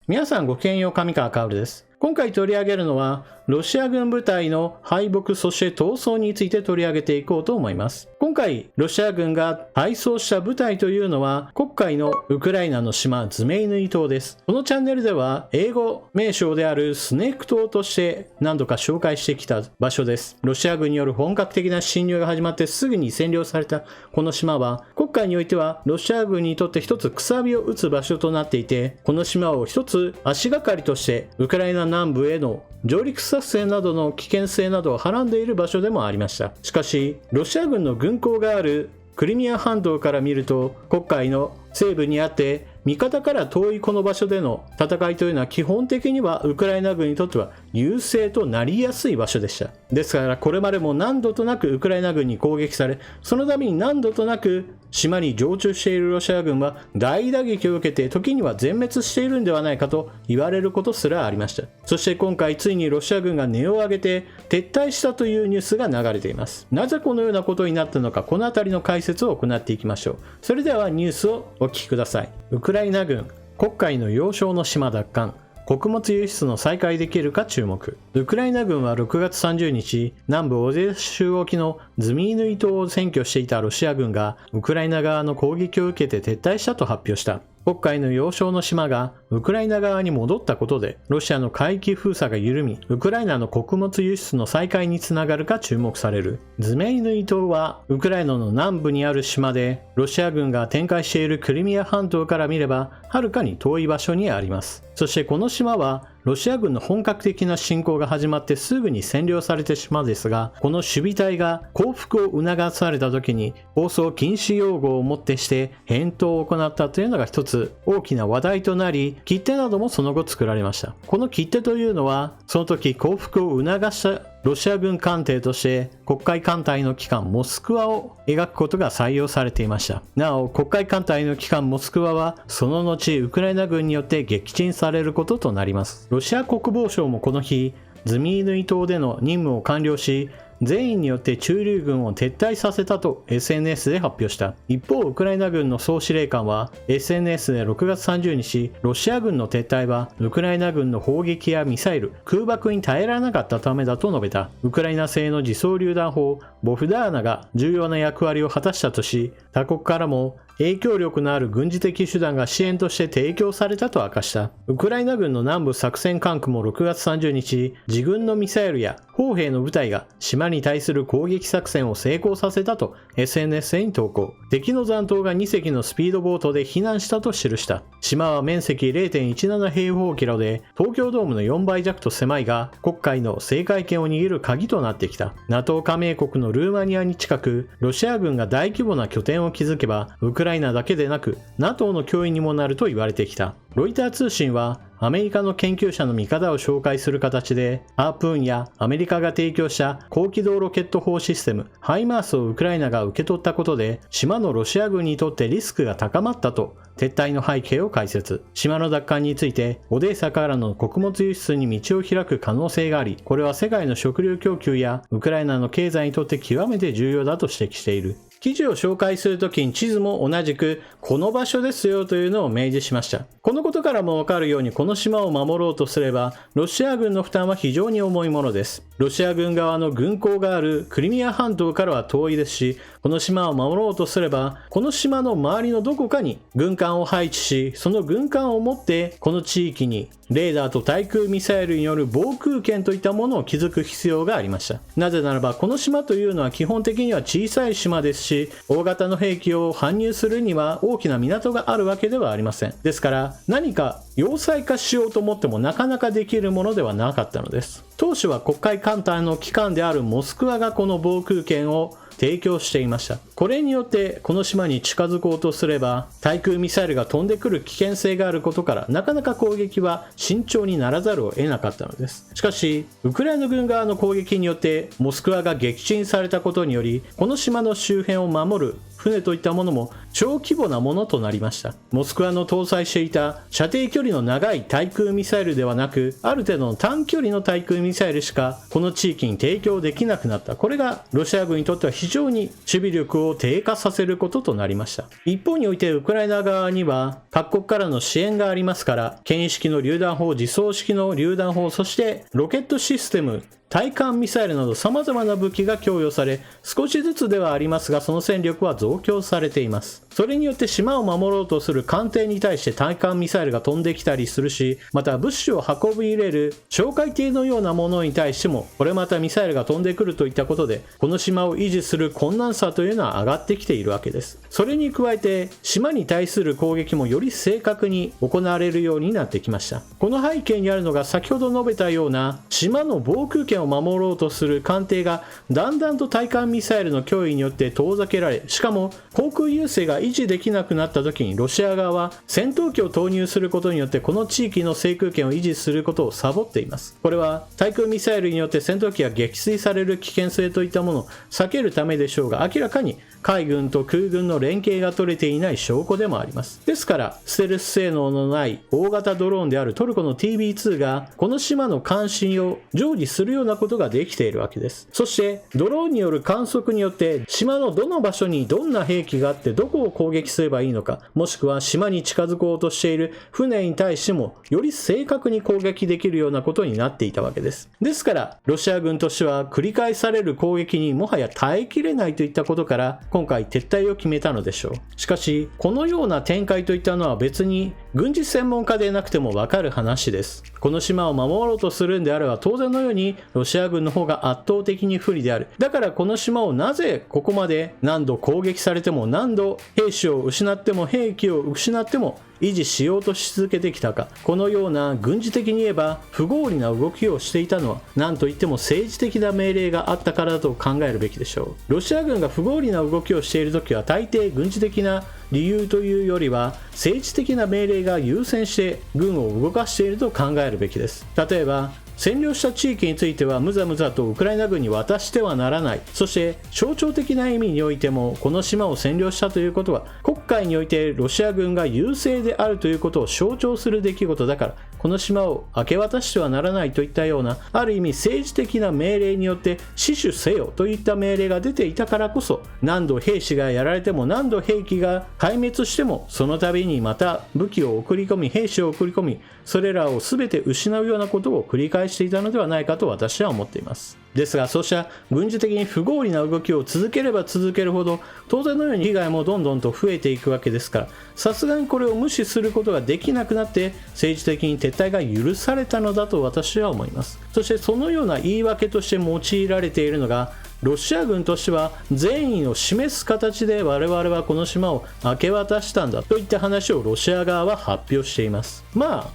皆さんごきげんよう、上川薫です。今回取り上げるのは、ロシア軍部隊の敗北そして逃走について取り上げていこうと思います。今回、ロシア軍が敗走した部隊というのは、黒海のウクライナの島ズメイヌイ島です。このチャンネルでは、英語名称であるスネーク島として何度か紹介してきた場所です。ロシア軍による本格的な侵入が始まってすぐに占領されたこの島は、黒海においてはロシア軍にとって一つくさびを打つ場所となっていて、この島を一つ足がかりとしてウクライナ南部への上陸作戦などの危険性などをはらんでいる場所でもありました。しかし、ロシア軍の軍港があるクリミア半島から見ると、黒海の西部にあって味方から遠いこの場所での戦いというのは基本的にはウクライナ軍にとっては優勢となりやすい場所でした。ですからこれまでも何度となくウクライナ軍に攻撃され、その度に何度となく島に常駐しているロシア軍は大打撃を受けて時には全滅しているんではないかと言われることすらありました。そして今回ついにロシア軍が音を上げて撤退したというニュースが流れています。なぜこのようなことになったのか、この辺りの解説を行っていきましょう。それではニュースをお聞きください。ウクライナ軍黒海の要衝の島奪還、穀物輸出の再開できるか注目。ウクライナ軍は6月30日、南部オデーサ州沖のズミーヌイ島を占拠していたロシア軍がウクライナ側の攻撃を受けて撤退したと発表した。黒海の要衝の島がウクライナ側に戻ったことで、ロシアの海域封鎖が緩み、ウクライナの穀物輸出の再開につながるか注目される。ズメイヌイ島はウクライナの南部にある島で、ロシア軍が展開しているクリミア半島から見ればはるかに遠い場所にあります。そしてこの島はロシア軍の本格的な侵攻が始まってすぐに占領されて島ですが、この守備隊が降伏を促された時に放送禁止用語をもってして返答を行ったというのが一つ大きな話題となり、切手などもその後作られました。この切手というのはその時降伏を促したロシア軍艦艇として黒海艦隊の旗艦モスクワを描くことが採用されていました。なお、黒海艦隊の旗艦モスクワはその後ウクライナ軍によって撃沈されることとなります。ロシア国防省もこの日、ズミーヌイ島での任務を完了し、全員によって駐留軍を撤退させたと SNS で発表した。一方、ウクライナ軍の総司令官は SNS で6月30日、ロシア軍の撤退はウクライナ軍の砲撃やミサイル、空爆に耐えられなかったためだと述べた。ウクライナ製の自走榴弾砲ボフダーナが重要な役割を果たしたとし、他国からも影響力のある軍事的手段が支援として提供されたと明かした。ウクライナ軍の南部作戦管区も6月30日、自軍のミサイルや砲兵の部隊が島に対する攻撃作戦を成功させたと SNS に投稿。敵の残党が2隻のスピードボートで避難したと記した。島は面積 0.17 平方キロで東京ドームの4倍弱と狭いが、黒海の制海権を握る鍵となってきた。NATO 加盟国のルーマニアに近く、ロシア軍が大規模な拠点を築けば、ウクライナだけでなく NATO の脅威にもなると言われてきた。ロイター通信はアメリカの研究者の見方を紹介する形で、ハープーンやアメリカが提供した高機動ロケット砲システムハイマースをウクライナが受け取ったことで、島のロシア軍にとってリスクが高まったと撤退の背景を解説。島の奪還について、オデーサからの穀物輸出に道を開く可能性があり、これは世界の食料供給やウクライナの経済にとって極めて重要だと指摘している。記事を紹介するときに地図も同じくこの場所ですよというのを明示しました。このことからもわかるように、この島を守ろうとすればロシア軍の負担は非常に重いものです。ロシア軍側の軍港があるクリミア半島からは遠いですし、この島を守ろうとすればこの島の周りのどこかに軍艦を配置し、その軍艦を持ってこの地域にレーダーと対空ミサイルによる防空圏といったものを築く必要がありました。なぜならばこの島というのは基本的には小さい島ですし、大型の兵器を搬入するには大きな港があるわけではありません。ですから何か要塞化しようと思ってもなかなかできるものではなかったのです。当初は黒海艦隊の旗艦であるモスクワがこの防空圏を提供していました。これによってこの島に近づこうとすれば対空ミサイルが飛んでくる危険性があることから、なかなか攻撃は慎重にならざるを得なかったのです。しかしウクライナ軍側の攻撃によってモスクワが撃沈されたことにより、この島の周辺を守る船といったものも小規模なものとなりました。モスクワの搭載していた射程距離の長い対空ミサイルではなく、ある程度の短距離の対空ミサイルしかこの地域に提供できなくなった。これがロシア軍にとっては非常に守備力を低下させることとなりました。一方においてウクライナ側には各国からの支援がありますから、牽引式の榴弾砲、自走式の榴弾砲、そしてロケットシステム、対艦ミサイルなど様々な武器が供与され、少しずつではありますがその戦力は増強されています。それによって島を守ろうとする艦艇に対して対艦ミサイルが飛んできたりするし、また物資を運び入れる哨戒艇のようなものに対してもこれまたミサイルが飛んでくるといったことで、この島を維持する困難さというのは上がってきているわけです。それに加えて島に対する攻撃もより正確に行われるようになってきました。この背景にあるのが先ほど述べたような島の防空圏を守ろうとする艦艇がだんだんと対艦ミサイルの脅威によって遠ざけられ、しかも航空優勢が維持できなくなった時にロシア側は戦闘機を投入することによってこの地域の制空権を維持することをサボっています。これは対空ミサイルによって戦闘機が撃墜される危険性といったものを避けるためでしょうが、明らかに海軍と空軍の連携が取れていない証拠でもあります。ですからステルス性能のない大型ドローンであるトルコの TB2 がこの島の監視を常時するようなことができているわけです。そしてドローンによる観測によって島のどの場所にどんな兵器があってどこを攻撃すればいいのか、もしくは島に近づこうとしている船に対してもより正確に攻撃できるようなことになっていたわけです。ですからロシア軍としては繰り返される攻撃にもはや耐えきれないといったことから今回撤退を決めたのでしょう。しかしこのような展開といったのは別に軍事専門家でなくてもわかる話です。この島を守ろうとするんであれば当然のようにロシア軍の方が圧倒的に不利である。だからこの島をなぜここまで何度攻撃されても何度兵士を失っても兵器を失っても維持しようとし続けてきたか。このような軍事的に言えば不合理な動きをしていたのは何といっても政治的な命令があったからだと考えるべきでしょう。ロシア軍が不合理な動きをしている時は大抵軍事的な理由というよりは政治的な命令が優先して軍を動かしていると考えるべきです。例えば占領した地域についてはむざむざとウクライナ軍に渡してはならない。そして象徴的な意味においてもこの島を占領したということは黒海においてロシア軍が優勢であるということを象徴する出来事だから、この島を明け渡してはならないといったようなある意味政治的な命令によって死守せよといった命令が出ていたからこそ、何度兵士がやられても何度兵器が壊滅してもその度にまた武器を送り込み兵士を送り込みそれらを全て失うようなことを繰り返していたのではないかと私は思っています。ですがそうした軍事的に不合理な動きを続ければ続けるほど当然のように被害もどんどんと増えていくわけですから、さすがにこれを無視することができなくなって政治的に撤退が許されたのだと私は思います。そしてそのような言い訳として用いられているのがロシア軍としては善意を示す形で我々はこの島を明け渡したんだといった話をロシア側は発表しています。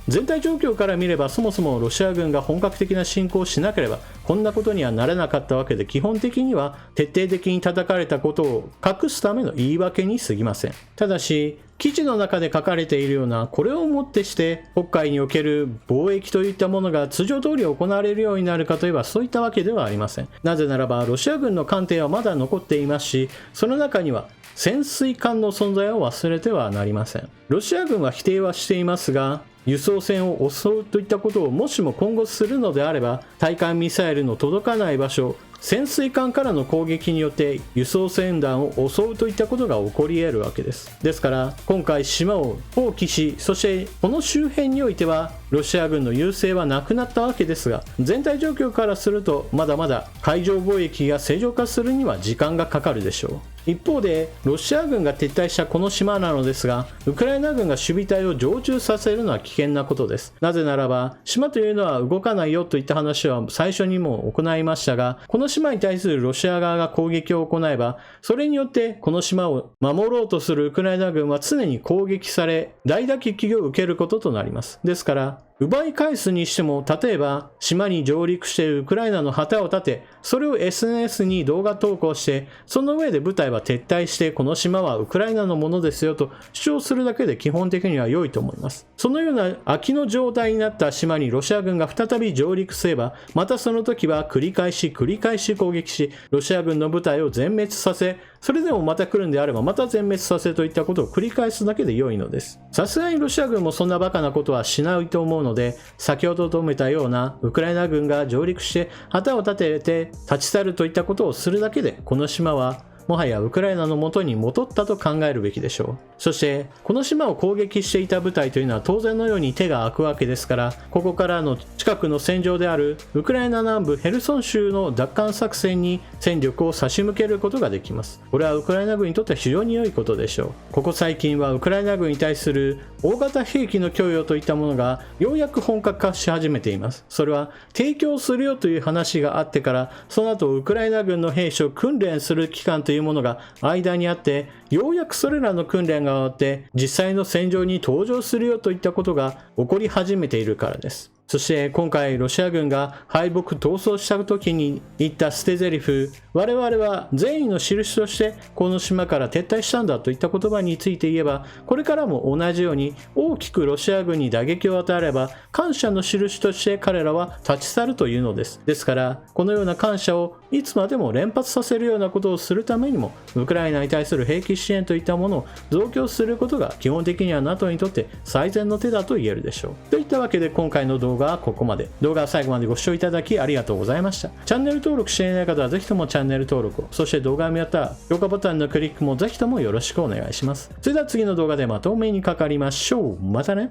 全体状況から見ればそもそもロシア軍が本格的な侵攻をしなければこんなことにはならなかったわけで、基本的には徹底的に叩かれたことを隠すための言い訳に過ぎません。ただし記事の中で書かれているようなこれをもってして黒海における貿易といったものが通常通り行われるようになるかといえばそういったわけではありません。なぜならばロシア軍の艦艇はまだ残っていますし、その中には潜水艦の存在を忘れてはなりません。ロシア軍は否定はしていますが、輸送船を襲うといったことをもしも今後するのであれば対艦ミサイルの届かない場所、潜水艦からの攻撃によって輸送船団を襲うといったことが起こり得るわけです。ですから今回島を放棄し、そしてこの周辺においてはロシア軍の優勢はなくなったわけですが、全体状況からするとまだまだ海上貿易が正常化するには時間がかかるでしょう。一方でロシア軍が撤退したこの島なのですが、ウクライナ軍が守備隊を常駐させるのは危険なことです。なぜならば島というのは動かないよといった話は最初にも行いましたが、この島に対するロシア側が攻撃を行えばそれによってこの島を守ろうとするウクライナ軍は常に攻撃され大打撃を受けることとなります。ですから奪い返すにしても、例えば島に上陸しているウクライナの旗を立てそれを SNS に動画投稿して、その上で部隊は撤退してこの島はウクライナのものですよと主張するだけで基本的には良いと思います。そのような空きの状態になった島にロシア軍が再び上陸すれば、またその時は繰り返し攻撃しロシア軍の部隊を全滅させ、それでもまた来るんであればまた全滅させるといったことを繰り返すだけで良いのです。さすがにロシア軍もそんなバカなことはしないと思うので、先ほど述べたようなウクライナ軍が上陸して旗を立てて立ち去るといったことをするだけで、この島はもはやウクライナの元に戻ったと考えるべきでしょう。そしてこの島を攻撃していた部隊というのは当然のように手が空くわけですから、ここからの近くの戦場であるウクライナ南部ヘルソン州の奪還作戦に戦力を差し向けることができます。これはウクライナ軍にとっては非常に良いことでしょう。ここ最近はウクライナ軍に対する大型兵器の供与といったものがようやく本格化し始めています。それは提供するよという話があってから、その後ウクライナ軍の兵士を訓練する期間というものが間にあって、ようやくそれらの訓練が終わって実際の戦場に登場するよといったことが起こり始めているからです。そして今回ロシア軍が敗北逃走した時に言った捨て台詞、我々は善意の印としてこの島から撤退したんだといった言葉について言えば、これからも同じように大きくロシア軍に打撃を与えれば感謝の印として彼らは立ち去るというのです。ですからこのような感謝をいつまでも連発させるようなことをするためにも、ウクライナに対する兵器支援といったものを増強することが基本的には NATO にとって最善の手だと言えるでしょう。といったわけで今回の動画はここまで。動画は最後までご視聴いただきありがとうございました。チャンネル登録していない方はぜひともチャンネル登録を、そして動画を見終わったら評価ボタンのクリックもぜひともよろしくお願いします。それでは次の動画でまたお目にかかりましょう。またね。